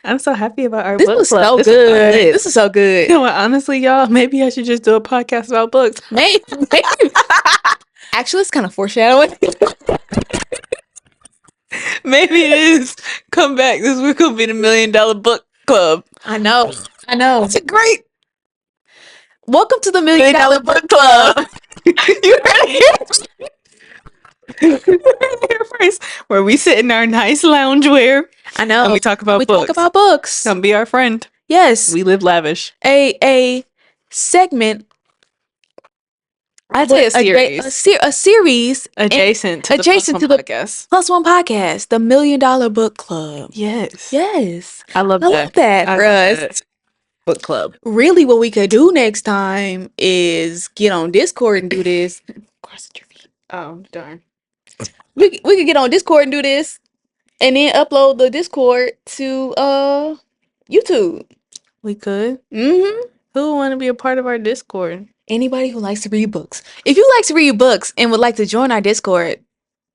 I'm so happy about our This book was club. so This is so good. lit. This is so good. You know what? Honestly, y'all, maybe I should just do a podcast about books. Maybe. Actually, it's kind of foreshadowing. Maybe it is. Come back. This week will be the $1 Million Book Club. I know. It's great. Welcome to the $1 $1 Million Million Book Book Club. Club. You heard it here first. Where we sit in our nice loungewear I know. and we talk about We books. talk about books. Come be our friend. Yes. We live lavish. A segment. I'd say a series. A series Adjacent to the podcast. Plus One podcast, the $1 Million Book Club. Yes. I love that for us. That. Book club. Really, what we could do next time is get on Discord and do this. Cross your feet. Oh, darn. We could get on Discord and do this, and then upload the Discord to YouTube. We could. Mm-hmm. Who would want to be a part of our Discord? Anybody who likes to read books. If you like to read books and would like to join our Discord,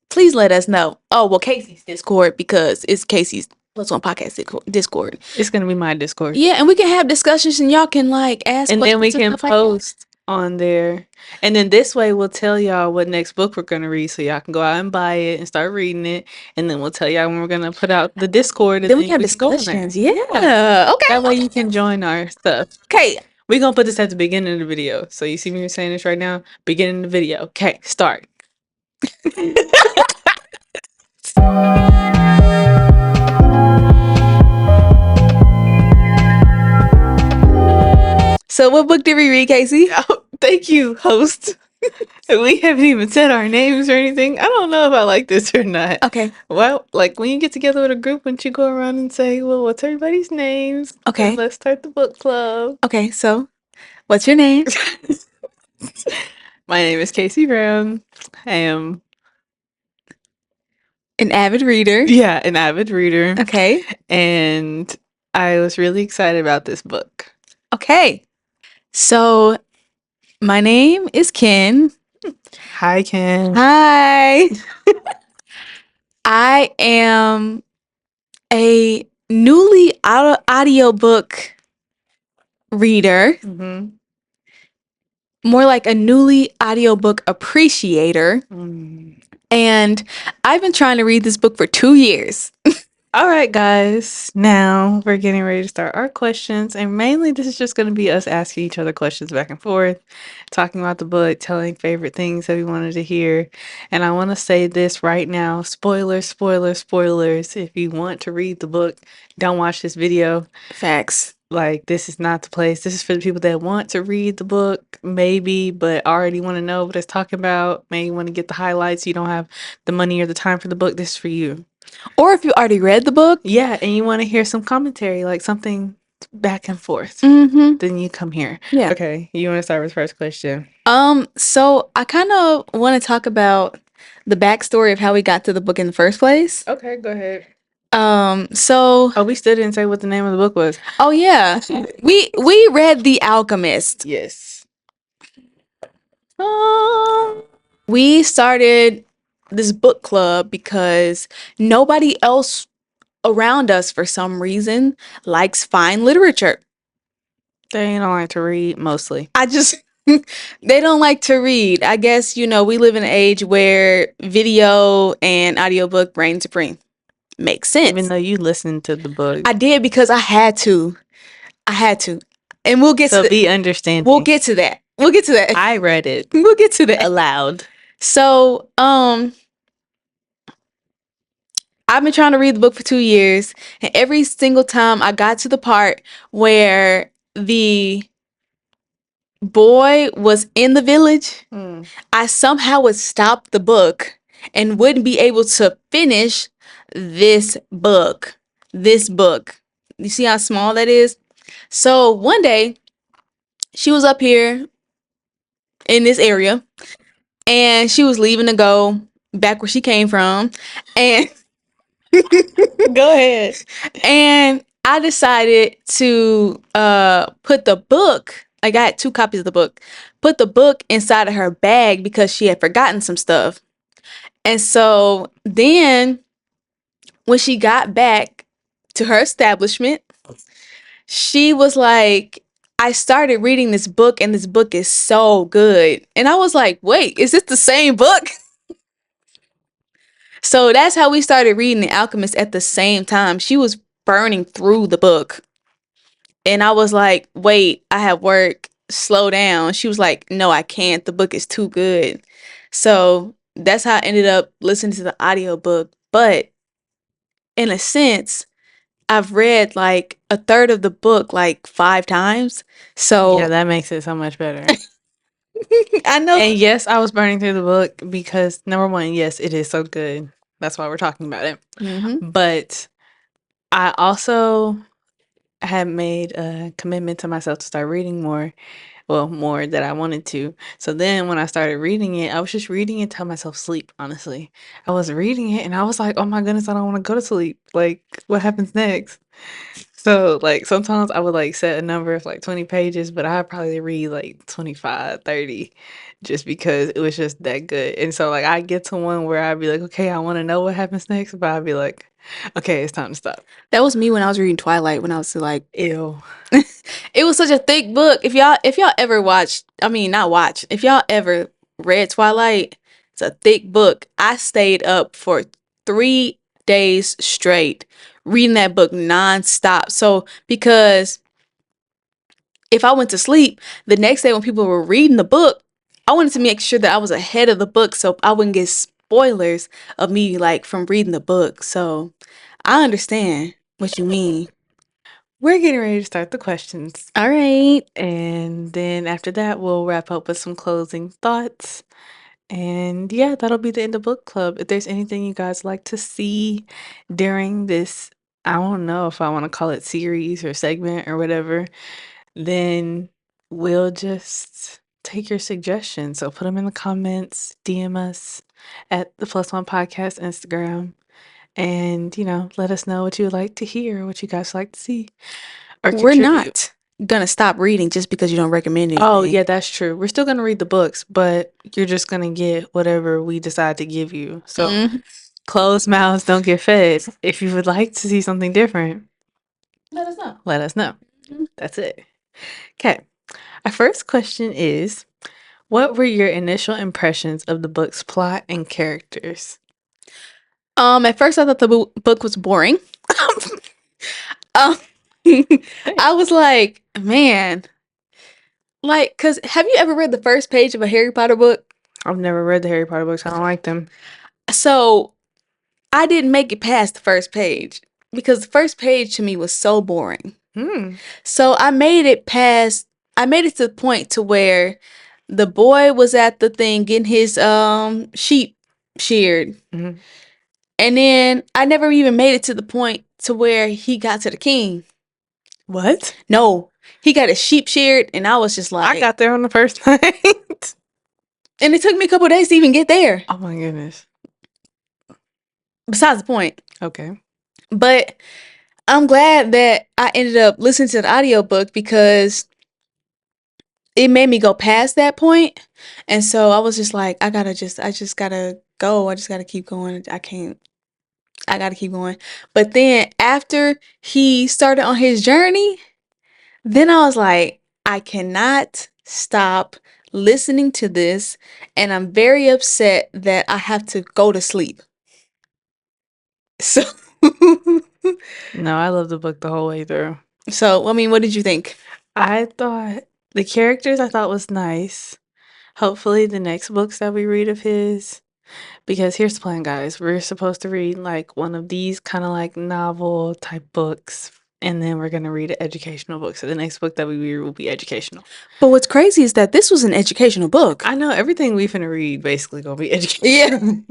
please let us know. Oh, well, Casey's Discord, because it's Casey's Plus One podcast Discord. It's gonna be my Discord. Yeah, and we can have discussions, and y'all can like ask, and then we can and post on there, and then this way we'll tell y'all what next book we're gonna read, so y'all can go out and buy it and start reading it, and then we'll tell y'all when we're gonna put out the Discord. And then we can have discussions. Yeah. Okay. That way you can join our stuff. Okay. We're gonna put this at the beginning of the video, so you see me saying this right now. Beginning of the video. Okay, start. So what book did we read, Casey? Oh, thank you, host. We haven't even said our names or anything. I don't know if I like this or not. Okay. Well, like when you get together with a group, wouldn't you go around and say, well, what's everybody's names? Okay. And let's start the book club. Okay, so what's your name? My name is Casey Brown. I am an avid reader. Yeah, an avid reader. Okay. And I was really excited about this book. Okay. So my name is Ken. Hi, Ken. Hi. I am a newly audiobook reader. Mm-hmm. More like a newly audiobook appreciator. And I've been trying to read this book for 2 years. All right, guys. Now we're getting ready to start our questions. And mainly this is just going to be us asking each other questions back and forth, talking about the book, telling favorite things that we wanted to hear. And I want to say this right now. Spoilers, spoilers, spoilers. If you want to read the book, don't watch this video. Facts. Like, this is not the place. This is for the people that want to read the book, maybe, but already want to know what it's talking about. Maybe want to get the highlights. You don't have the money or the time for the book. This is for you. Or if you already read the book. Yeah, and you want to hear some commentary, like something back and forth. Mm-hmm. Then you come here. Yeah. Okay, you want to start with the first question? So I kind of want to talk about the backstory of how we got to the book in the first place. Okay, go ahead. So we still didn't say what the name of the book was. Oh yeah, we read The Alchemist. Yes. We started this book club because nobody else around us, for some reason, likes fine literature. They don't like to read, mostly. They don't like to read. I guess, we live in an age where video and audiobook reign supreme. Makes sense. Even though you listened to the book. I did because I had to. And we'll get to that. So be understanding. We'll get to that. I read it. We'll get to that. Aloud. So, I've been trying to read the book for 2 years, and every single time I got to the part where the boy was in the village, I somehow would stop the book and wouldn't be able to finish this book. You see how small that is? So one day, she was up here in this area, and she was leaving to go back where she came from, and go ahead. And I decided to put the book. I got 2 copies of the book. Put the book inside of her bag because she had forgotten some stuff. And so then when she got back to her establishment. She was like, I started reading this book and this book is so good. And I was like, wait, is this the same book? So that's how we started reading The Alchemist at the same time. She was burning through the book. And I was like, wait, I have work. Slow down. She was like, no, I can't. The book is too good. So that's how I ended up listening to the audiobook. But in a sense, I've read like a third of the book like 5 times. Yeah, So that makes it so much better. I know. And yes, I was burning through the book because number one, yes, it is so good. That's why we're talking about it. Mm-hmm. But I also had made a commitment to myself to start reading more. Well, more that I wanted to. So then when I started reading it, I was just reading it to help myself sleep, honestly. I was reading it and I was like, oh my goodness, I don't want to go to sleep. Like, what happens next? So, like, sometimes I would like set a number of like 20 pages, but I'd probably read like 25, 30, just because it was just that good. And so, like, I get to one where I'd be like, okay, I want to know what happens next, but I'd be like, okay, it's time to stop. That was me when I was reading Twilight when I was like Ew. it was such a thick book. If y'all ever watched, I mean not watch, if y'all ever read Twilight, it's a thick book. I stayed up for 3 days straight reading that book nonstop. So because if I went to sleep the next day when people were reading the book, I wanted to make sure that I was ahead of the book so I wouldn't get spoilers of me like from reading the book. So I understand what you mean. We're getting ready to start the questions. All right. And then after that, we'll wrap up with some closing thoughts. And yeah, that'll be the end of book club. If there's anything you guys like to see during this, I don't know if I want to call it series or segment or whatever, then we'll just take your suggestions. So put them in the comments, DM us at the Plus One Podcast Instagram, and let us know what you would like to hear, what you guys like to see or We're contribute. not gonna stop reading just because you don't recommend Oh, anything. yeah, that's true. We're still gonna read the books, but you're just gonna get whatever we decide to give you. So Mhm. closed mouths don't get fed. If you would like to see something different, Let us know. let us know. Mhm. That's it. Okay. Our first question is, what were your initial impressions of the book's plot and characters? At first I thought the book was boring. um, Hey, I was like, man, like, cause have you ever read the first page of a Harry Potter book? I've never read the Harry Potter books. I don't like them. So I didn't make it past the first page because the first page to me was so boring. Hmm. So I made it past. I made it to the point to where the boy was at the thing getting his sheep sheared. Mhm. And then I never even made it to the point to where he got to the king. What? No, he got his sheep sheared, and I was just I like, got there on the first night. and it took me a couple days to even get there. Oh my goodness. Besides the point. Okay. But I'm glad that I ended up listening to the audiobook because it made me go past that point. And so I was just like, I just gotta go. I just gotta keep going. I gotta keep going. But then after he started on his journey, then I was like, I cannot stop listening to this. And I'm very upset that I have to go to sleep. So, No, I love the book the whole way through. so I mean, what did you think? I thought the characters I thought was nice. Hopefully the next books that we read of his, because here's the plan, guys. We're supposed to read like one of these kind of like novel type books, and then we're gonna read an educational book. So the next book that we read will be educational. But what's crazy is that this was an educational book. I know everything we finna read basically gonna be Yeah. educational.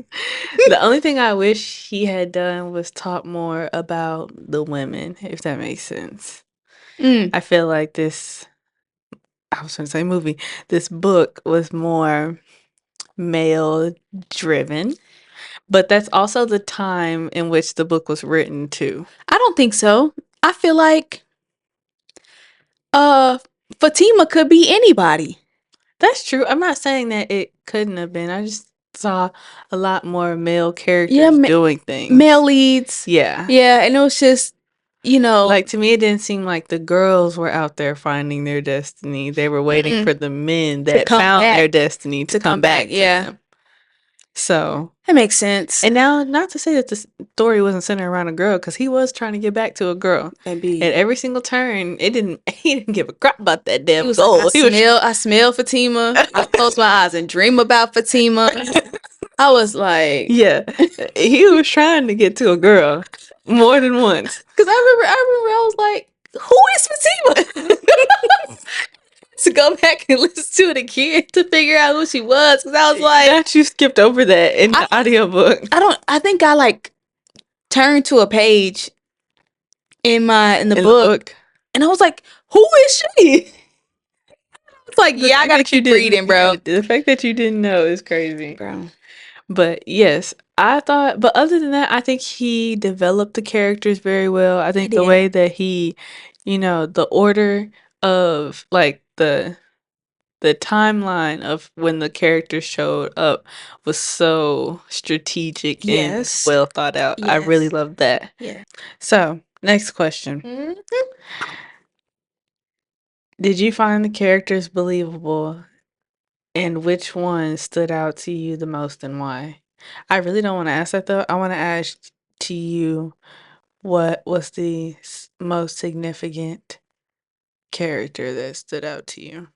The only thing I wish he had done was talk more about the women, if that makes sense. Mm. I feel like this, I was gonna say movie, this book was more male driven, but that's also the time in which the book was written too. I don't think so. I feel like uh Fatima could be anybody. That's true. I'm not saying that it couldn't have been. I just saw a lot more male Yeah, characters doing male things. leads. Yeah. Yeah, and it was just you know, Like, to me, it didn't seem like the girls were out there finding their destiny. They were waiting mm-mm, for the men to that come found back, their destiny to to come come back. back to Yeah, them. So, that makes sense. and now, not to say that the story wasn't centered around a girl, because he was trying to get back to a girl. At Baby, every single turn, it didn't. He didn't give a crap about that he damn was like, goal. He was. I smell Fatima. I close my eyes and dream about Fatima. I was like, Yeah, he was trying to get to a girl more than once. because I was like, who is Fatima? To go back and listen to it again to figure out who she was, because I was like, Not you skipped over that in I, the audiobook. I think I like turned to a page in the In the book, book. and I was like, who is she? It's like, The yeah, I fact gotta that you keep didn't, reading, yeah, bro. the fact that you didn't know is crazy. Bro, But yes, I thought, but other than that, I think he developed the characters very well. I I think the did. way that he, the order of like the timeline of when the characters showed up was so strategic and Yes. well thought out. I really Yes. loved that. Yeah. So, next question. Mhm. Did you find the characters believable, and which one stood out to you the most and why? I really don't want to ask that though. I want to ask to you, what was the most significant character that stood out to you?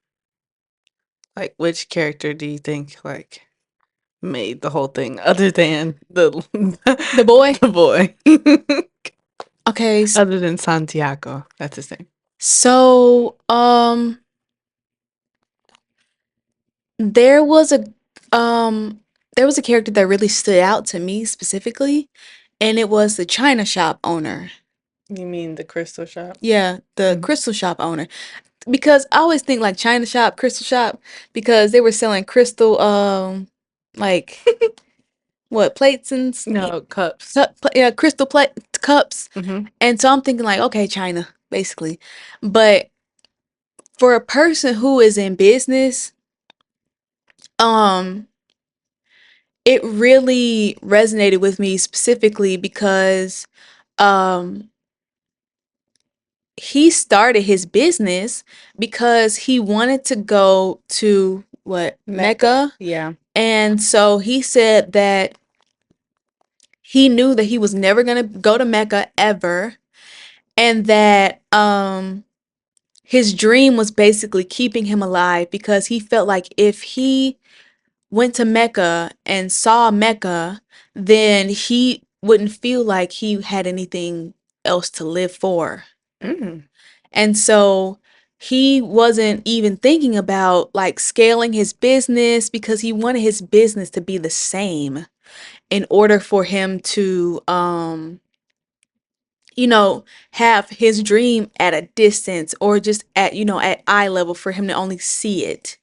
Like, which character do you think like made the whole thing other than the The boy. the boy? Okay. Other than Santiago. That's his name. So, there was a um there was a character that really stood out to me specifically, and it was the china shop owner. You mean the crystal shop? Yeah, the Mhm. crystal shop owner. Because I always think like china shop, crystal shop, because they were selling crystal like what, plates and No, cups. yeah, crystal plate cups. Hmm. And so I'm thinking like, okay, China, basically. But for a person who is in business, um, it really resonated with me specifically because um he started his business because he wanted to go to what, Mecca. Yeah. And so he said that he knew that he was never going to go to Mecca ever, and that his dream was basically keeping him alive because he felt like if he went to Mecca and saw Mecca, then he wouldn't feel like he had anything else to live for. Mm. And so he wasn't even thinking about like scaling his business because he wanted his business to be the same in order for him to you know, have his dream at a distance or just at, at eye level for him to only see it.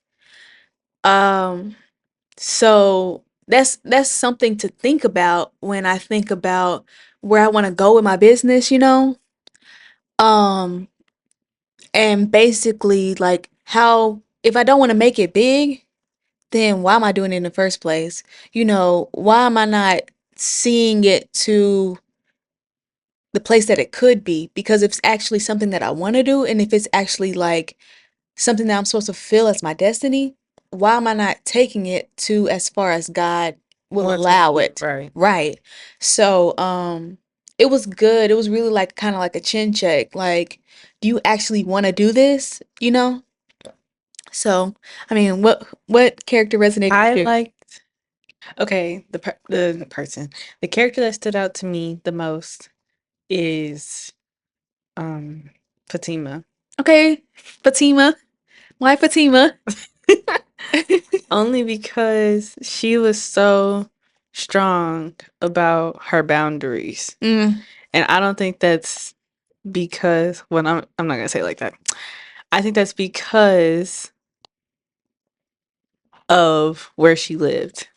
Um, so that's something to think about when I think about where I want to go with my business. Um, and basically like how if I don't want to make it big, then why am I doing it in the first place? Why am I not seeing it to the place that it could be? Because if it's actually something that I want to do, and if it's actually like something that I'm supposed to feel as my destiny, why am I not taking it to as far as God will What's me? allow it? Right. Right. So, it was good. It was really like kind of like a chin check. Like, do you actually want to do this? So, I mean, what character resonated with I you? liked. Okay, the person, the character that stood out to me the most is um Fatima. Okay, Fatima. Why Fatima? Only because she was so strong about her boundaries. Mm, And I don't think that's because, well, I'm not gonna say it like that. I think that's because of where she lived.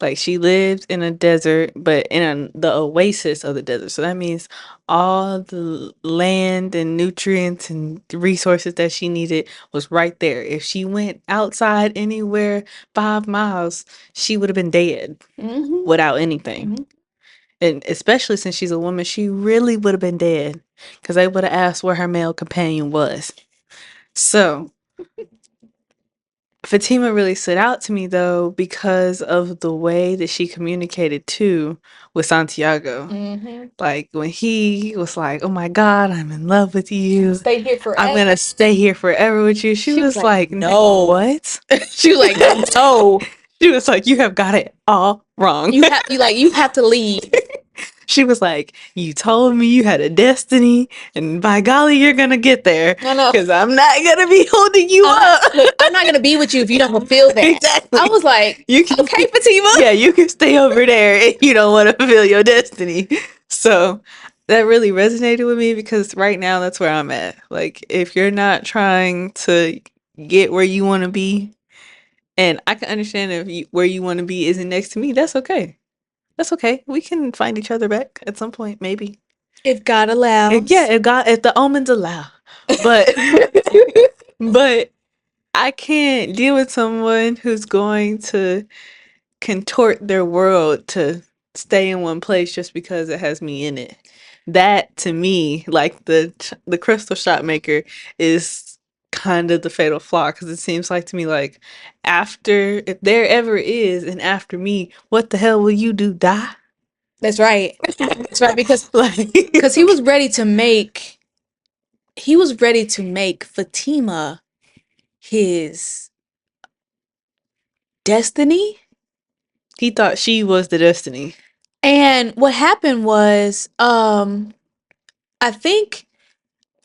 Like, she lived in a desert, but in the oasis of the desert. So that means all the land and nutrients and resources that she needed was right there. If she went outside anywhere 5 miles, she would have been dead mhm, without anything. mhm. And especially since she's a woman, she really would have been dead. because they would have asked where her male companion was. So Fatima really stood out to me though because of the way that she communicated too with Santiago. Like when he was like, "Oh my God, I'm in love with you. Stay here I'm forever. gonna stay here forever with you." She was like, no. "What?" She was like, no. She was like, "You have got it all wrong." You have to leave. She was like, "You told me you had a destiny, and by golly, you're gonna get there. No, no. Because I'm not gonna be holding you up." Look, I'm not gonna be with you if you don't fulfill that. Exactly. I was like, You can, okay, Fatima. yeah, you can stay over there if you don't want to fulfill your destiny. So that really resonated with me because right now that's where I'm at. Like, if you're not trying to get where you want to be, and I can understand if where you want to be isn't next to me, that's okay. That's okay. We can find each other back at some point, maybe. If God allows. Yeah, if the omens allow. But but I can't deal with someone who's going to contort their world to stay in one place just because it has me in it. That to me, like the crystal shot maker, is kind of the fatal flaw because it seems like to me like after if there ever is an after me, what the hell will you do? Die? That's right. That's right. Because Like he was ready to make Fatima his destiny. he thought she was the destiny. And what happened was, I think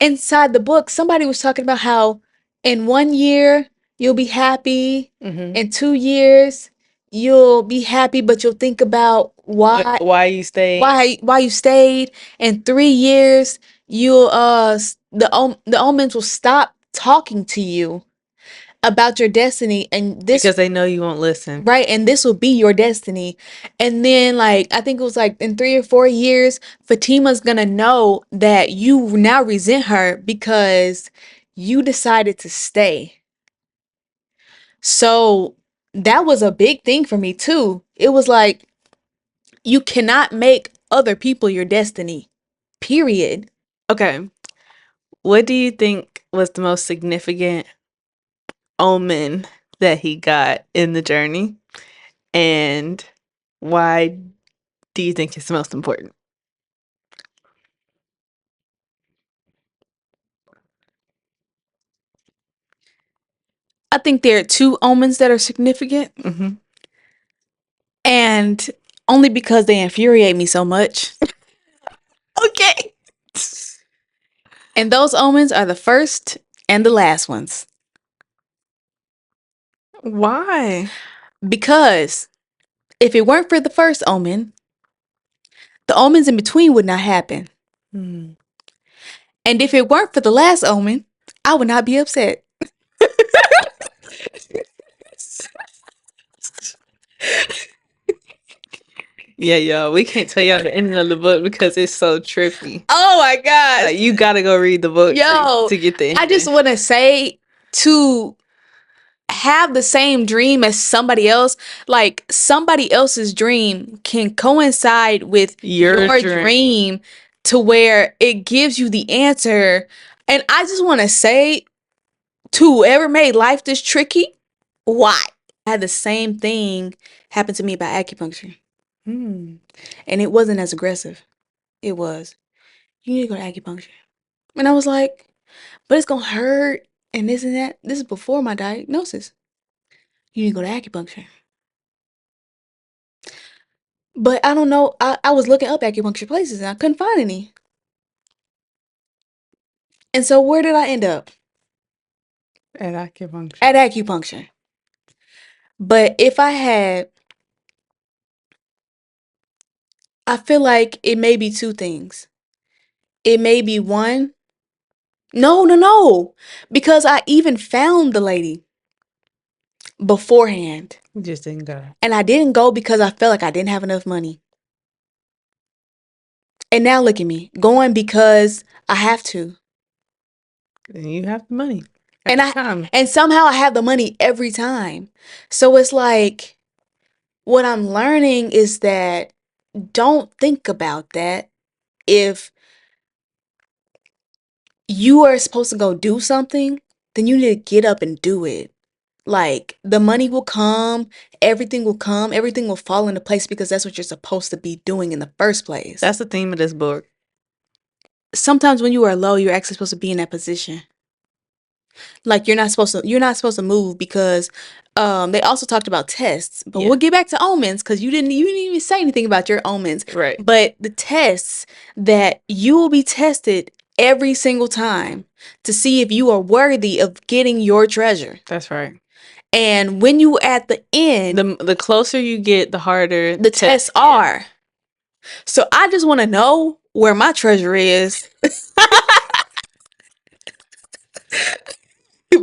inside the book, somebody was talking about how in 1 year you'll be happy, in 2 years you'll be happy, but you'll think about Why you stay? why you stayed. In 3 years, you'll the omens will stop talking to you about your destiny, and this Because they know you won't listen. right, and this will be your destiny. And then like I think it was like in 3 or 4 years, Fatima's gonna know that you now resent her because you decided to stay. So that was a big thing for me too. It was like you cannot make other people your destiny. Period. Okay. What do you think was the most significant omen that he got in the journey? And why do you think it's the most important? I think there are two omens that are significant, Mm-hmm. and only because they infuriate me so much. Okay. And those omens are the first and the last ones. Why? Because if it weren't for the first omen, the omens in between would not happen. Hmm. And if it weren't for the last omen, I would not be upset. Yeah, y'all. We can't tell y'all the ending of the book because it's so trippy. Oh my gosh. Like you gotta go read the book Yo, to get the ending. I just want to say, to have the same dream as somebody else, like somebody else's dream can coincide with your dream to where it gives you the answer. And I just want to say to whoever made life this tricky, why? I had the same thing happen to me about acupuncture, Hmm. and it wasn't as aggressive. It was, you need to go to acupuncture. And I was like, but it's gonna hurt and this and that. This is before my diagnosis. You need to go to acupuncture. But I don't know. I was looking up acupuncture places and I couldn't find any. And so where did I end up? At acupuncture. At acupuncture. But if I had, I feel like it may be two things. It may be one. No, no, no. Because I even found the lady beforehand. You just didn't go. And I didn't go because I felt like I didn't have enough money. And now look at me, going because I have to. And you have the money. And and somehow I have the money every time. So it's like what I'm learning is that don't think about that if you are supposed to go do something, then you need to get up and do it. Like, the money will come, everything will fall into place because that's what you're supposed to be doing in the first place. That's the theme of this book. Sometimes when you are low, you're actually supposed to be in that position. Like, you're not supposed to move because they also talked about tests. But Yeah. we'll get back to omens because you didn't even say anything about your omens. Right. But the tests that you will be tested every single time to see if you are worthy of getting your treasure. That's right. And when you at the end, The closer you get, the harder the tests are. So I just want to know where my treasure is.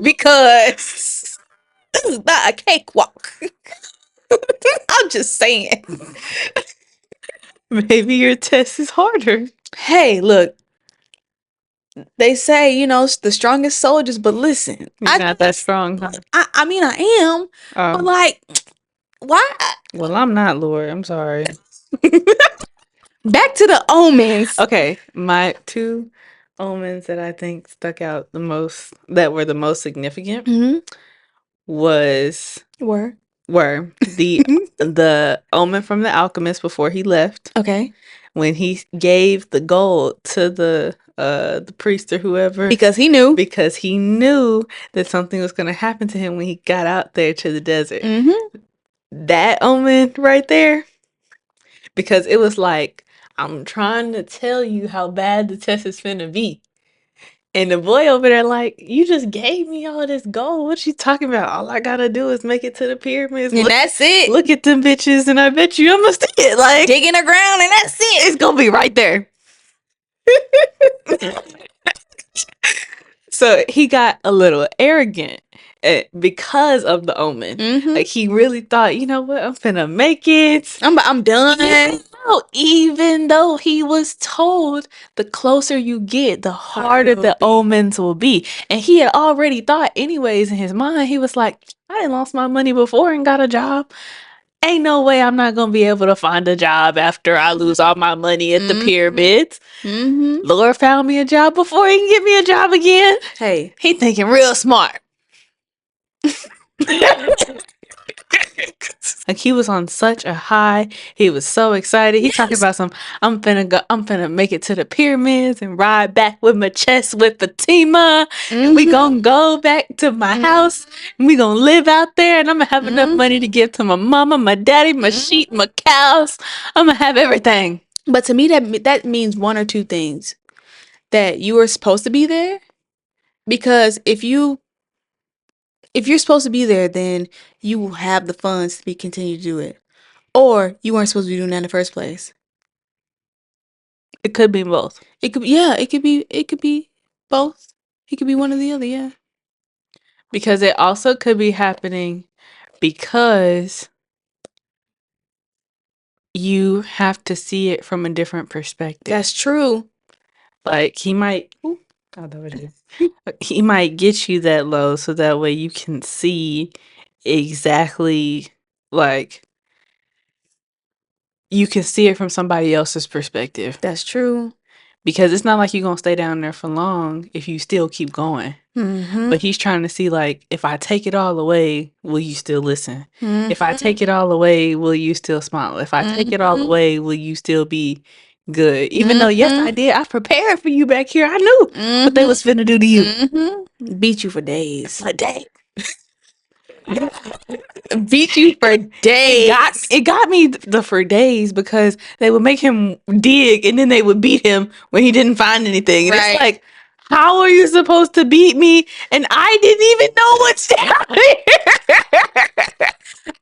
Because this is not a cakewalk. I'm just saying. Maybe your test is harder. Hey, look. They say, you know, the strongest soldiers, but listen. You're not that strong, huh? I mean, I am. But like, why? Well, I'm not, Lord. I'm sorry. Back to the omens. Okay, my 2 omens that I think stuck out the most, that were the most significant, was were the omen from the alchemist before he left. Okay. When he gave the gold to the priest or whoever, Because he knew that something was going to happen to him when he got out there to the desert. Mm-hmm. That omen right there, because it was like, I'm trying to tell you how bad the test is finna be. And the boy over there like, you just gave me all this gold. What you talking about? All I gotta do is make it to the pyramids. And that's it. Look at them bitches, and I bet you I'm gonna see it. Like, dig in the ground, and that's it. It's gonna be right there. So he got a little arrogant because of the omen. Like, he really thought, you know what, I'm finna make it. I'm done. Even though he was told the closer you get, the harder the omens will be. And he had already thought anyways in his mind, he was like, I done lost my money before and got a job. Ain't no way I'm not gonna be able to find a job after I lose all my money at the pyramids. Lord found me a job before he can get me a job again. Hey, he thinking real smart. Like, he was on such a high. He was so excited. He talking about I'm finna make it to the pyramids and ride back with my chest with Fatima. And we gonna go back to my house and we gonna live out there, and I'm gonna have enough money to give to my mama, my daddy, my sheep, my cows. I'm gonna have everything. But to me, that means one or two things. That you are supposed to be there, because if you're supposed to be there, then you will have the funds to continue to do it, or you weren't supposed to be doing that in the first place. It could be both. It could be both. It could be one or the other. Yeah, because it also could be happening because you have to see it from a different perspective. That's true. Like, he might he might get you that low so that way you can see exactly, like, you can see it from somebody else's perspective. That's true. Because it's not like you're gonna stay down there for long if you still keep going. But he's trying to see, like, if I take it all away, will you still listen? If I take it all away, will you still smile? If I take it all away, will you still be good? Even though, yes, I did. I prepared for you back here. I knew what they was finna do to you. Beat you for days. A day. Beat you for days. It got me for days, because they would make him dig and then they would beat him when he didn't find anything. And it's like, how are you supposed to beat me and I didn't even know what's down here?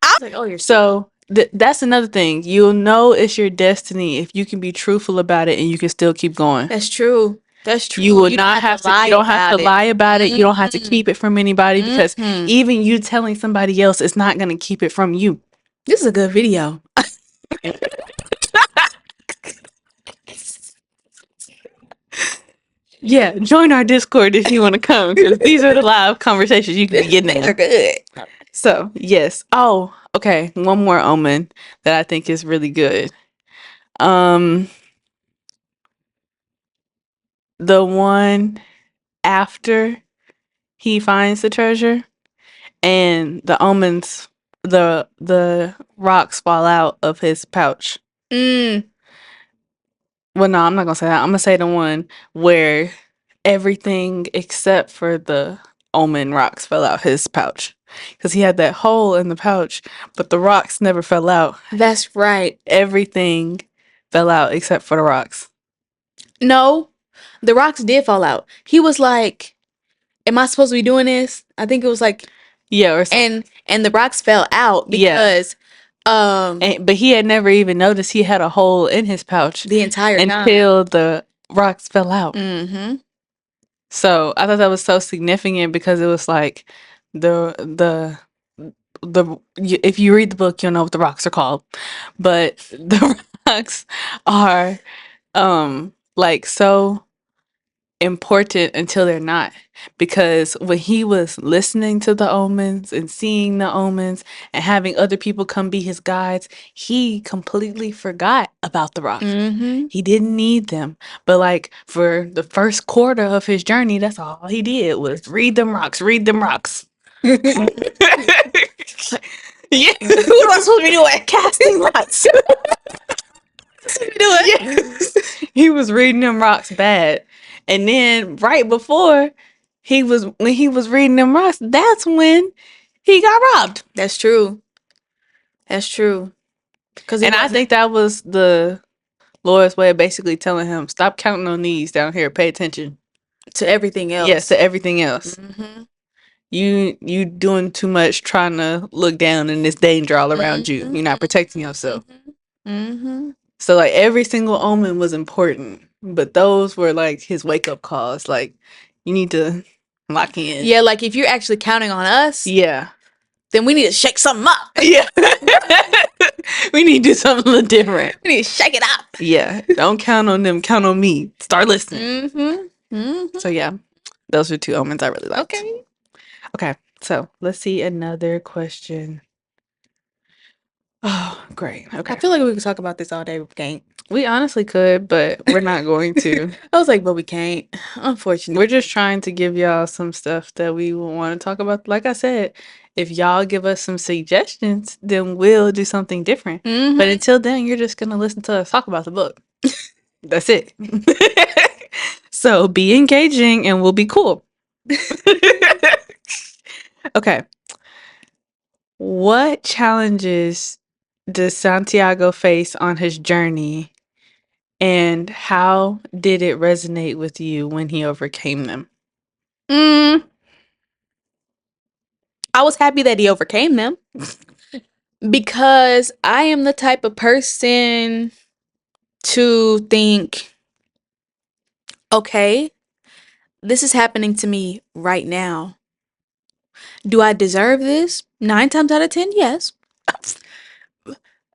I was like, oh, you're so that's another thing. You'll know it's your destiny if you can be truthful about it and you can still keep going. That's true. That's true. You will not have to lie. You don't have to lie about it. You don't have to keep it from anybody, because even you telling somebody else is not going to keep it from you. This is a good video. Yeah, join our Discord if you want to come, because these are the live conversations you can be getting in. They're good. So, yes. Oh, okay. One more omen that I think is really good. The one after he finds the treasure and the omens, the rocks fall out of his pouch. Mm. Well, no, I'm not gonna say that. I'm gonna say the one where everything except for the omen rocks fell out his pouch because he had that hole in the pouch, but the rocks never fell out. That's right. Everything fell out except for the rocks. No, the rocks did fall out. He was like, "Am I supposed to be doing this?" I think it was like, Yeah, or and the rocks fell out yeah. because But he had never even noticed he had a hole in his pouch the entire time. until the rocks fell out. Mm-hmm. So I thought that was so significant because it was like the if you read the book, you'll know what the rocks are called, but the rocks are like so important until they're not, because when he was listening to the omens and seeing the omens and having other people come be his guides, he completely forgot about the rocks. Mm-hmm. He didn't need them, but like for the first quarter of his journey, that's all he did was read them rocks, read them rocks. Yeah. What am I supposed to be doing? Casting rocks. Yes. He was reading them rocks bad. And then right before when he was reading them rocks, that's when he got robbed. That's true. That's true. Because And I think that was the Lord's way of basically telling him, stop counting on these down here. Pay attention. to everything else. Yes, to everything else. Mm-hmm. You doing too much trying to look down and there's danger all around you. You're not protecting yourself. Mm-hmm. So like every single omen was important, but those were like his wake up calls. Like you need to lock in. Yeah, like if you're actually counting on us, Yeah. then we need to shake something up. Yeah. We need to do something a little different. We need to shake it up. Yeah. Don't count on them. Count on me. Start listening. Mm-hmm. Mm-hmm. So yeah, those are two omens I really liked. Okay. Okay. So let's see another question. Oh, great. Okay. I feel like we could talk about this all day, but we can't. We honestly could, but we're not going to. I was like, but we can't. Unfortunately. We're just trying to give y'all some stuff that we want to talk about. Like I said, if y'all give us some suggestions, then we'll do something different. Mm-hmm. But until then, you're just going to listen to us talk about the book. That's it. So be engaging and we'll be cool. Okay. What challenges does Santiago face on his journey, and how did it resonate with you when he overcame them? I was happy that he overcame them because I am the type of person to think, okay, this is happening to me right now. Do I deserve this? 9 times out of 10, yes.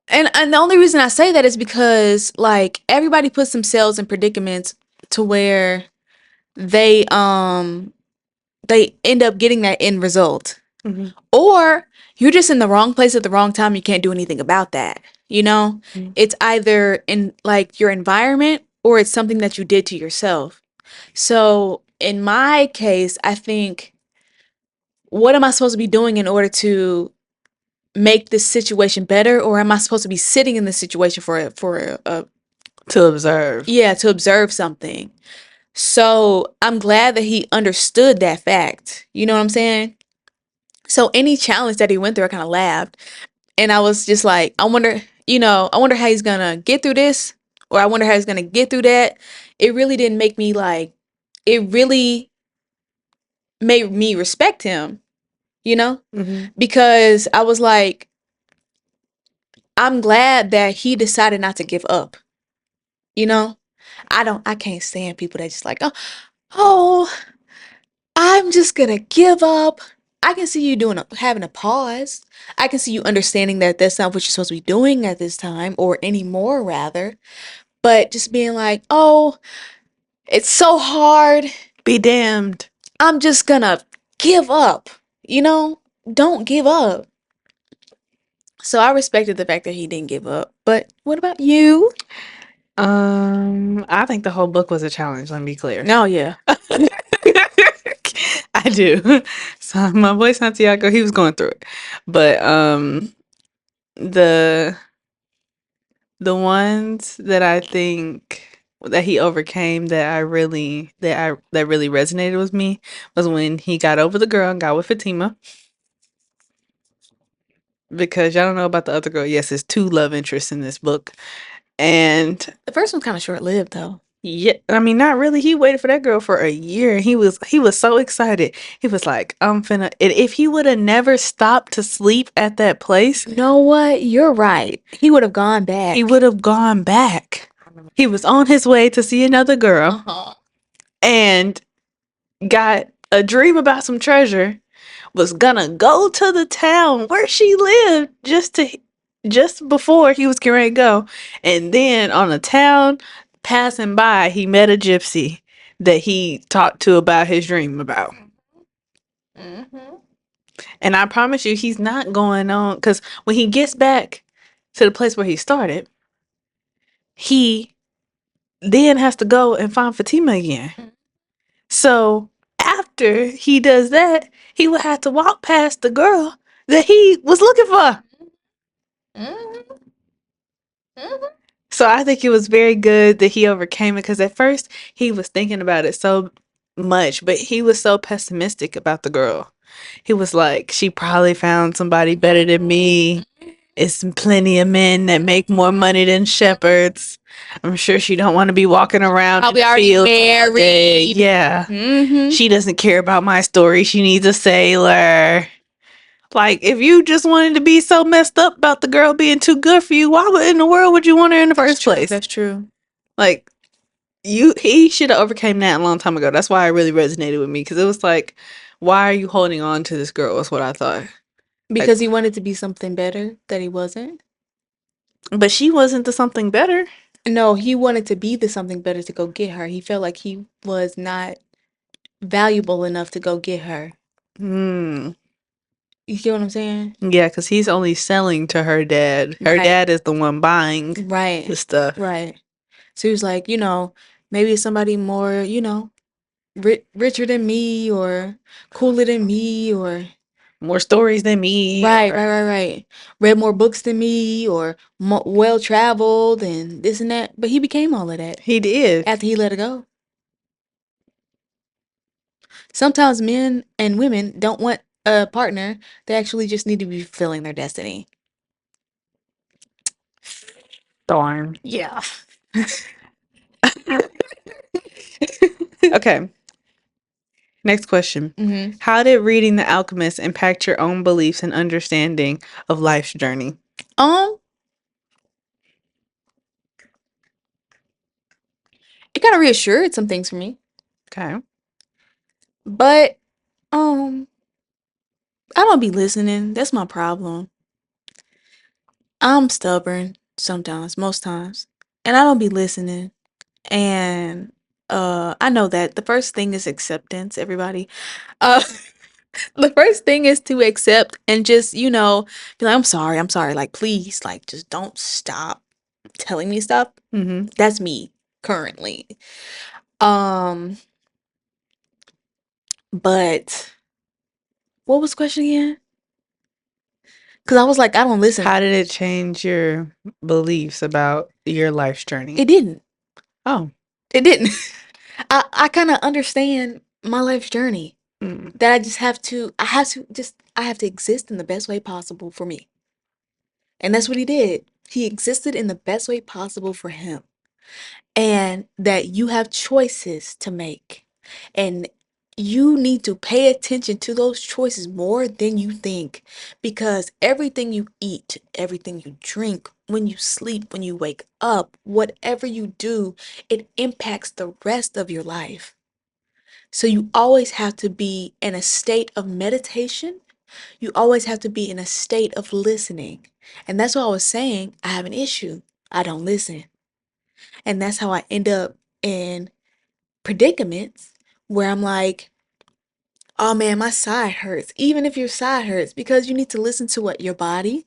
And the only reason I say that is because like everybody puts themselves in predicaments to where they end up getting that end result. Mm-hmm. Or you're just in the wrong place at the wrong time. You can't do anything about that. You know, it's either in like your environment or it's something that you did to yourself. So in my case, I think, what am I supposed to be doing in order to make this situation better, or am I supposed to be sitting in this situation for a To observe. Yeah, to observe something. So I'm glad that he understood that fact. You know what I'm saying? So any challenge that he went through, I kind of laughed. And I was just like, I wonder how he's gonna get through this, or I wonder how he's gonna get through that. It really didn't make me like, it really made me respect him, you know? Because I was like, I'm glad that he decided not to give up, you know? I can't stand people that just like, oh, I'm just gonna give up. I can see you having a pause. I can see you understanding that that's not what you're supposed to be doing at this time, or anymore, rather. But just being like, oh, it's so hard. Be damned. I'm just gonna give up. You know, don't give up. So I respected the fact that he didn't give up. But what about you? I think the whole book was a challenge, let me be clear. No, yeah. do. So my boy Santiago, he was going through it. But the ones that I think that he overcame that really resonated with me was when he got over the girl and got with Fatima. Because y'all don't know about the other girl. Yes, there's two love interests in this book. And The first one's kind of short lived, though. yeah, I mean, not really. He waited for that girl for a year. He was so excited. He was like, "I'm finna." And if he would have never stopped to sleep at that place, You know what? You're right. He would have gone back. he would have gone back. He was on his way to see another girl and got a dream about some treasure. Was gonna go to the town where she lived just before he was getting ready to go. And then on a town passing by, he met a gypsy that he talked to about his dream about. And I promise you, he's not going on, because when he gets back to the place where he started, he then has to go and find Fatima again. So after he does that, he would have to walk past the girl that he was looking for. So I think it was very good that he overcame it, because at first he was thinking about it so much, but he was so pessimistic about the girl. He was like, she probably found somebody better than me. It's plenty of men that make more money than shepherds. I'm sure she don't want to be walking around Probably in the already field all day. married. Yeah. She doesn't care about my story. She needs a sailor. Like, if you just wanted to be so messed up about the girl being too good for you, why in the world would you want her in the first place? That's true. Like, he should have overcame that a long time ago. That's why it really resonated with me, because it was like, why are you holding on to this girl? Is what I thought. Because he wanted to be something better that he wasn't. But she wasn't the something better. No, he wanted to be the something better to go get her. He felt like he was not valuable enough to go get her. Hmm. You get what I'm saying? Yeah, because he's only selling to her dad. Her dad is the one buying the stuff. Right. So he was like, maybe somebody more, richer than me or cooler than me or more stories than me. Right. Read more books than me or well traveled and this and that. But he became all of that. He did. After he let it go. Sometimes men and women don't want a partner. They actually just need to be fulfilling their destiny. Darn. Yeah. Okay. Next question. How did reading The Alchemist impact your own beliefs and understanding of life's journey? It kind of reassured some things for me. Okay. But I don't be listening. That's my problem. I'm stubborn sometimes, most times. And I don't be listening. And I know that the first thing is acceptance, everybody. The first thing is to accept and just, be like, I'm sorry. Like, please, like, just don't stop telling me stuff. That's me currently. But what was the question again? Because I was like, I don't listen. How did it change your beliefs about your life's journey? It didn't. Oh. It didn't. I kind of understand my life's journey. That I have to exist in the best way possible for me. And that's what he did. He existed in the best way possible for him. And that you have choices to make. And you need to pay attention to those choices more than you think. Because everything you eat, everything you drink, when you sleep, when you wake up, whatever you do, it impacts the rest of your life. So you always have to be in a state of meditation. You always have to be in a state of listening. And that's what I was saying. I have an issue. I don't listen. And that's how I end up in predicaments where I'm like, oh man, my side hurts. Even if your side hurts, because you need to listen to what your body,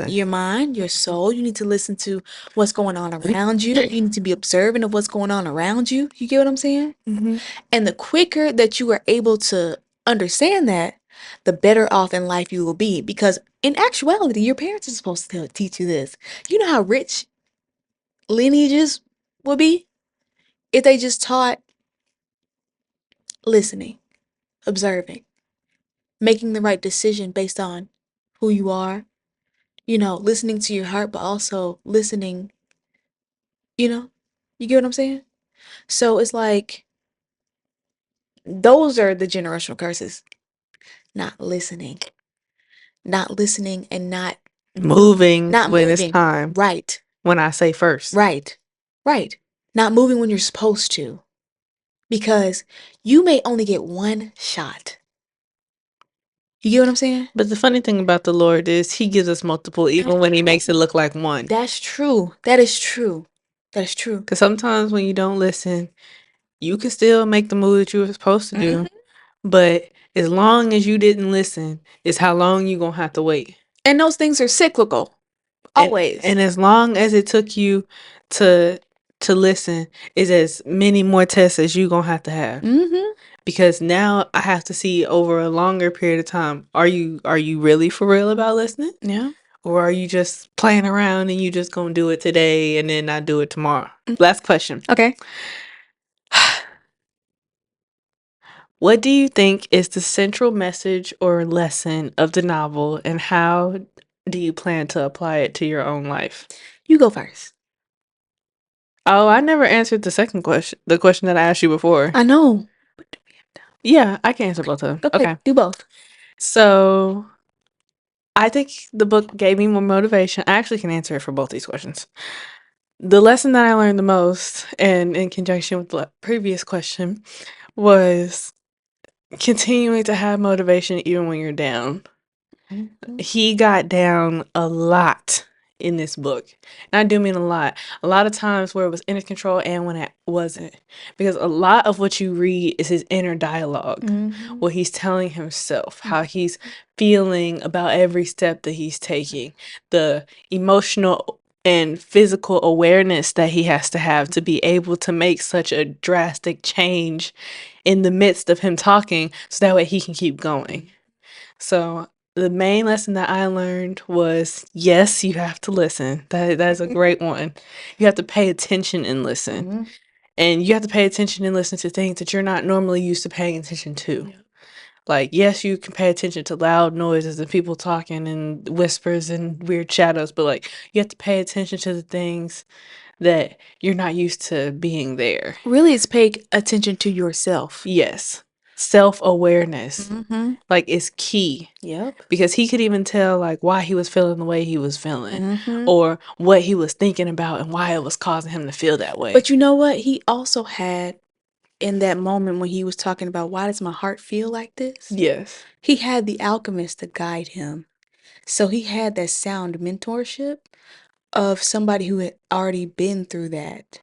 your mind, your soul. You need to listen to what's going on around you. You need to be observant of what's going on around you. You get what I'm saying? And the quicker that you are able to understand that, the better off in life you will be. Because in actuality, your parents are supposed to teach you this. You know how rich lineages would be if they just taught listening, observing, making the right decision based on who you are, listening to your heart, but also listening, you know, you get what I'm saying? So it's like, those are the generational curses. Not listening, and Moving not when it's moving. time. Right, When I say first. right, right. Not moving when you're supposed to. Because you may only get one shot. You get what I'm saying? But the funny thing about the Lord is he gives us multiple, even when he makes it look like one. That's true. That is true. That is true. Because sometimes when you don't listen, you can still make the move that you were supposed to do. But as long as you didn't listen, is how long you going to have to wait. And those things are cyclical. Always. And as long as it took you to listen, is as many more tests as you going to have. Because now I have to see over a longer period of time. Are you really for real about listening? Yeah. Or are you just playing around and you just gonna do it today and then not do it tomorrow? Last question. Okay. What do you think is the central message or lesson of the novel, and how do you plan to apply it to your own life? You go first. Oh, I never answered the second question. The question that I asked you before. I know. Yeah, I can answer both of them. Okay. Do both. So I think the book gave me more motivation. I actually can answer it for both these questions. The lesson that I learned the most, and in conjunction with the previous question, was continuing to have motivation even when you're down. He got down a lot in this book. And I do mean a lot. A lot of times where it was in his control and when it wasn't. Because a lot of what you read is his inner dialogue. What he's telling himself, how he's feeling about every step that he's taking, the emotional and physical awareness that he has to have to be able to make such a drastic change in the midst of him talking so that way he can keep going. So the main lesson that I learned was, yes, you have to listen. That's a great one. You have to pay attention and listen. And you have to pay attention and listen to things that you're not normally used to paying attention to. Like, yes, you can pay attention to loud noises and people talking and whispers and weird shadows, but like you have to pay attention to the things that you're not used to being there. Really, it's pay attention to yourself. Yes. Self-awareness. Like, it's key. Yep. Because he could even tell like why he was feeling the way he was feeling, or what he was thinking about and why it was causing him to feel that way. But you know what? He also had, in that moment when he was talking about, why does my heart feel like this? Yes. He had the alchemist to guide him. So he had that sound mentorship of somebody who had already been through that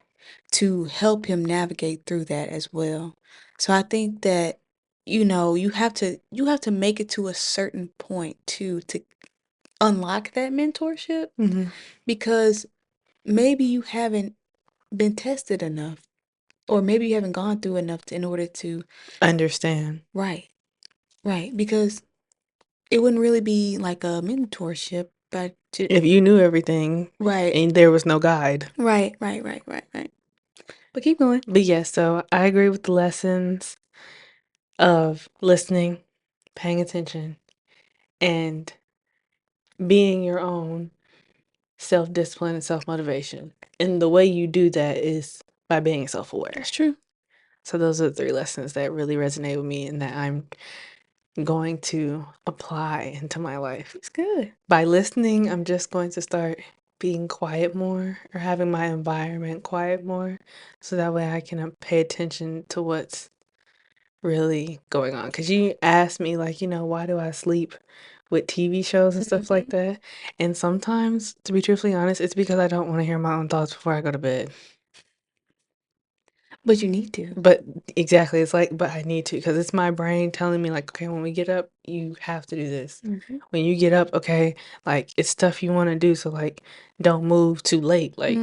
to help him navigate through that as well. So I think that, you have to make it to a certain point to unlock that mentorship, because maybe you haven't been tested enough, or maybe you haven't gone through enough in order to Understand. right. Right, because it wouldn't really be like a mentorship, but If you knew everything right. and there was no guide. Right. But keep going. But yes, so I agree with the lessons of listening, paying attention, and being your own self-discipline and self-motivation. And the way you do that is by being self-aware. That's true. So those are the 3 lessons that really resonate with me and that I'm going to apply into my life. It's good. By listening, I'm just going to start being quiet more, or having my environment quiet more, so that way I can pay attention to what's really going on. Because you asked me, like, why do I sleep with TV shows and stuff like that? And sometimes, to be truthfully honest, it's because I don't want to hear my own thoughts before I go to bed. But you need to. But exactly, it's like, but I need to, because it's my brain telling me, like, okay, when we get up, you have to do this. When you get up, okay, like, it's stuff you want to do, so like, don't move too late. Like,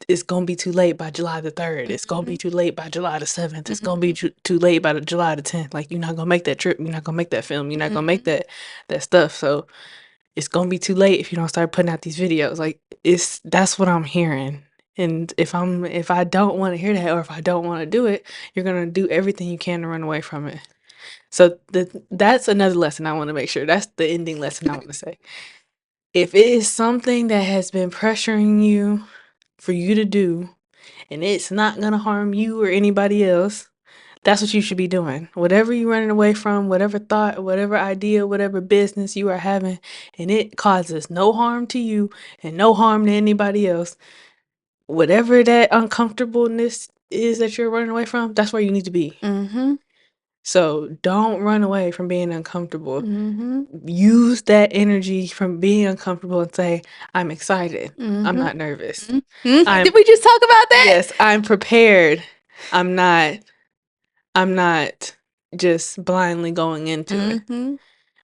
it's gonna be too late by July the 3rd. It's gonna be too late by July the 7th. It's gonna be too late by July the 10th. Like, you're not gonna make that trip. You're not gonna make that film. You're not gonna make that stuff. So it's gonna be too late if you don't start putting out these videos. Like, that's what I'm hearing. And if I don't want to hear that, or if I don't want to do it, you're gonna do everything you can to run away from it. So that's another lesson I want to make sure. That's the ending lesson I want to say. If it is something that has been pressuring you for you to do, and it's not gonna harm you or anybody else, that's what you should be doing. Whatever you're running away from, whatever thought, whatever idea, whatever business you are having, and it causes no harm to you and no harm to anybody else, whatever that uncomfortableness is that you're running away from, that's where you need to be. So don't run away from being uncomfortable. Use that energy from being uncomfortable and say, I'm excited. I'm not nervous. Did we just talk about that? Yes, I'm prepared. I'm not just blindly going into it.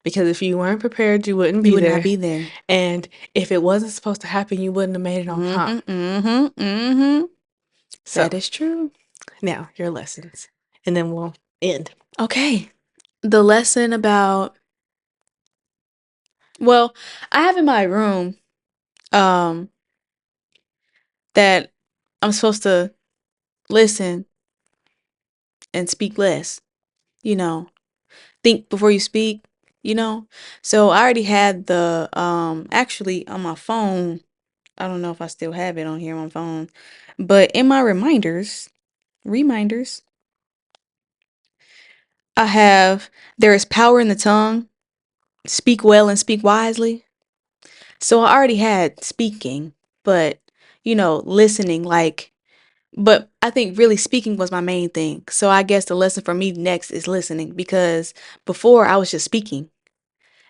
Because if you weren't prepared, you wouldn't be You would there. not be there. And if it wasn't supposed to happen, you wouldn't have made it on time. So That is true. now your lessons. And then we'll end. Okay. The lesson about, well, I have in my room that I'm supposed to listen and speak less, you know. Think before you speak, you know. So I already had the actually on my phone. I don't know if I still have it on here on my phone. But in my reminders, I have there is power in the tongue. Speak well and speak wisely. So I already had speaking, but listening, like, but I think really speaking was my main thing. So I guess the lesson for me next is listening, because before I was just speaking.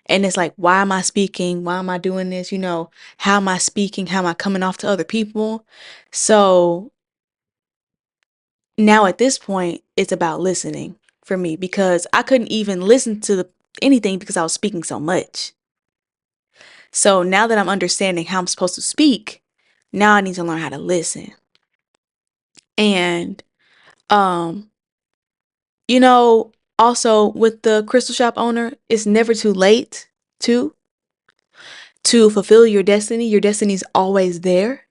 And it's like, why am I speaking? Why am I doing this? How am I speaking? How am I coming off to other people? So now at this point, it's about listening for me, because I couldn't even listen to anything because I was speaking so much. So now that I'm understanding how I'm supposed to speak, now I need to learn how to listen. And, also with the crystal shop owner, it's never too late to fulfill your destiny. Your destiny is always there.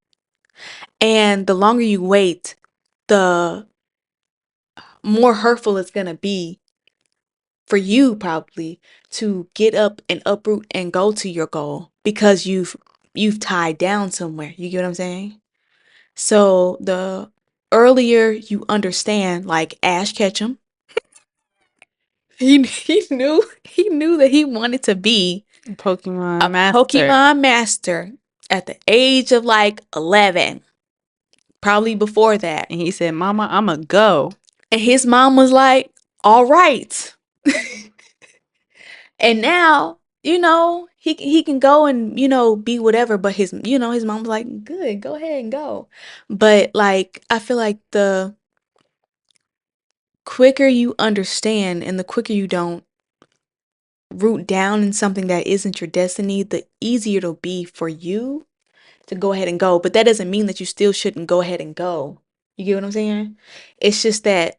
And the longer you wait, the more hurtful it's going to be for you, probably, to get up and uproot and go to your goal, because you've tied down somewhere. You get what I'm saying? So the earlier you understand, like Ash Ketchum, he knew that he wanted to be Pokemon a Master. Pokemon master at the age of like 11, probably before that. And he said, Mama, I'ma go. And his mom was like, all right. And now, he can go and, be whatever, but his mom was like, good, go ahead and go. But like, I feel like the quicker you understand and the quicker you don't root down in something that isn't your destiny, the easier it'll be for you to go ahead and go. But that doesn't mean that you still shouldn't go ahead and go. You get what I'm saying? It's just that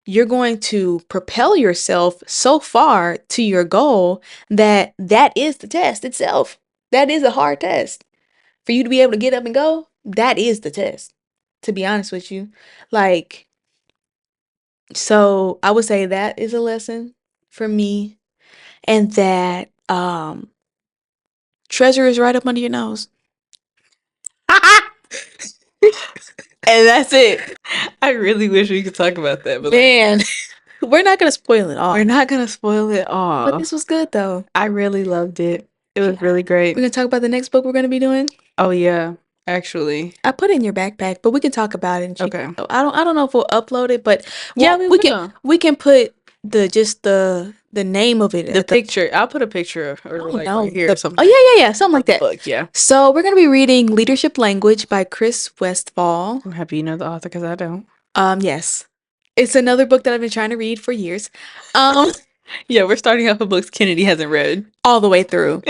you're going to propel yourself so far to your goal that is the test itself. That is a hard test. For you to be able to get up and go, that is the test, to be honest with you. Like, so I would say that is a lesson for me, and that treasure is right up under your nose. And that's it. I really wish we could talk about that, but Man, we're not going to spoil it all. we're not gonna spoil it all. But this was good, though. I really loved it. It was really great. We're going to talk about the next book we're going to be doing. Oh yeah, actually. I put it in your backpack, but we can talk about it. Okay. I don't know if we'll upload it, but Yeah, we can put the name of it. The picture. I'll put a picture or like right here or something. Oh yeah, something like that. Book, yeah. So we're gonna be reading Leadership Language by Chris Westfall. I'm happy you know the author, because I don't. Yes, it's another book that I've been trying to read for years. Yeah, we're starting off with books Kennedy hasn't read All the way through.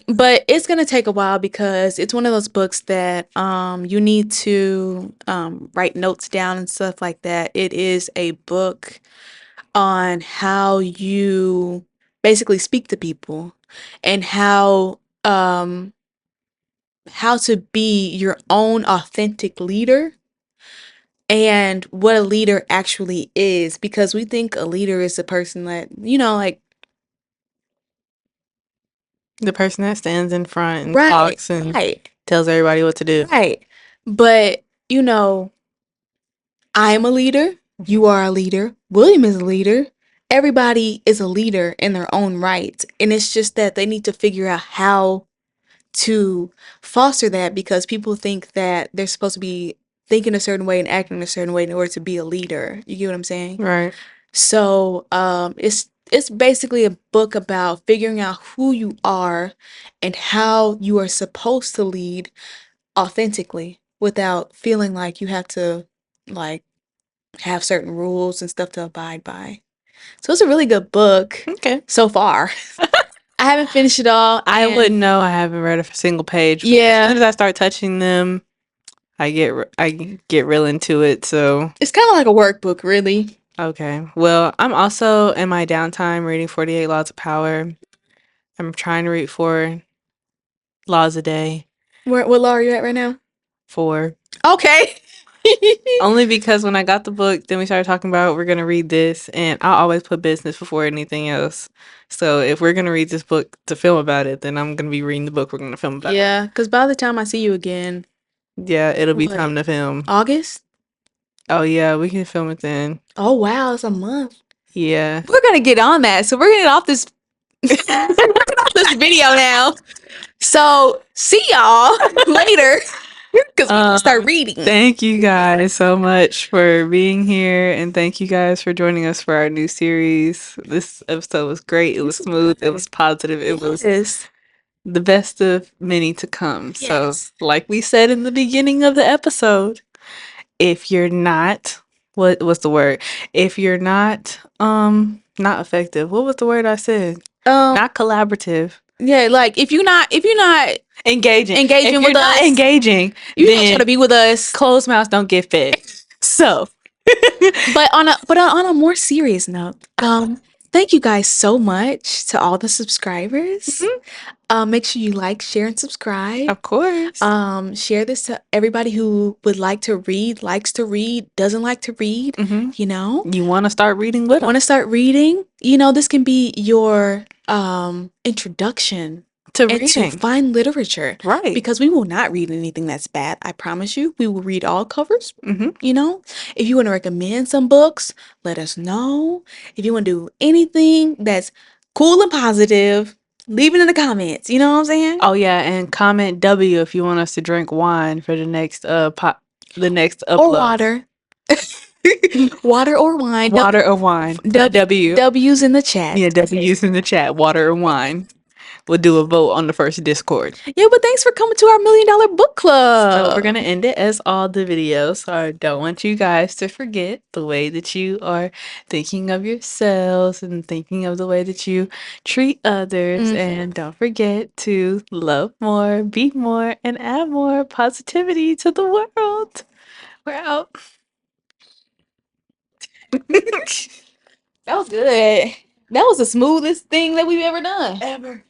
But it's gonna take a while because it's one of those books that you need to write notes down and stuff like that. It is a book on how you basically speak to people and how to be your own authentic leader and what a leader actually is, because we think a leader is a person that, like, The person that stands in front and right, talks and right, tells everybody what to do. right. But, I'm a leader, you are a leader, William is a leader. Everybody is a leader in their own right. And it's just that they need to figure out how to foster that, because people think that they're supposed to be thinking a certain way and acting a certain way in order to be a leader. You get what I'm saying? Right. So, it's basically a book about figuring out who you are and how you are supposed to lead authentically without feeling like you have to, like, have certain rules and stuff to abide by. So it's a really good book Okay. so far. I haven't finished it all, I and wouldn't know. I haven't read a single page. But as soon yeah, as I start touching them, I get real into it. So it's kind of like a workbook, really. okay. Well, I'm also in my downtime reading 48 Laws of Power. I'm trying to read 4 laws a day. What law are you at right now? 4. Okay. Only because when I got the book, then we started talking about we're gonna read this, and I always put business before anything else. So if we're gonna read this book to film about it, then I'm gonna be reading the book we're gonna film about. Yeah, because by the time I see you again, Yeah, it'll be what, time to film. August? Oh yeah, we can film it then. Oh, wow, it's a month. Yeah. We're gonna get on that. So we're gonna get off this we're getting off this video now. So see y'all later. Because we gonna start reading. Thank you guys so much for being here, and thank you guys for joining us for our new series. This episode was great. It was smooth. It was positive. It was Yes. the best of many to come. So, Yes. like we said in the beginning of the episode, if you're not what's the word? If you're not effective. What was the word I said? Not collaborative. Yeah, like if you're not Engaging. engaging If you're with not us, engaging, you're not trying then to be with us. closed mouths don't get fed. So, But on a more serious note, thank you guys so much to all the subscribers. mhm, Make sure you like, share, and subscribe. of course. Share this to everybody who would like to read, likes to read, doesn't like to read. Hmm. You know, You want to start reading with want them to start reading. This can be your introduction to into reading. fine literature, Right. because we will not read anything that's bad. I promise you, we will read all covers. Hmm. If you want to recommend some books, let us know. If you want to do anything that's cool and positive, leave it in the comments. You know what I'm saying? Oh yeah, and comment W if you want us to drink wine for the next Or upload. water. Water or wine. Water or wine. W. W's in the chat. Yeah, W's in the chat. Water or wine. We'll do a vote on the first Discord. Yeah, but thanks for coming to our $1,000,000 book club. So we're gonna end it as all the videos. So I don't want you guys to forget the way that you are thinking of yourselves and thinking of the way that you treat others. And don't forget to love more, be more, and add more positivity to the world. We're out. That was good. That was the smoothest thing that we've ever done. Ever.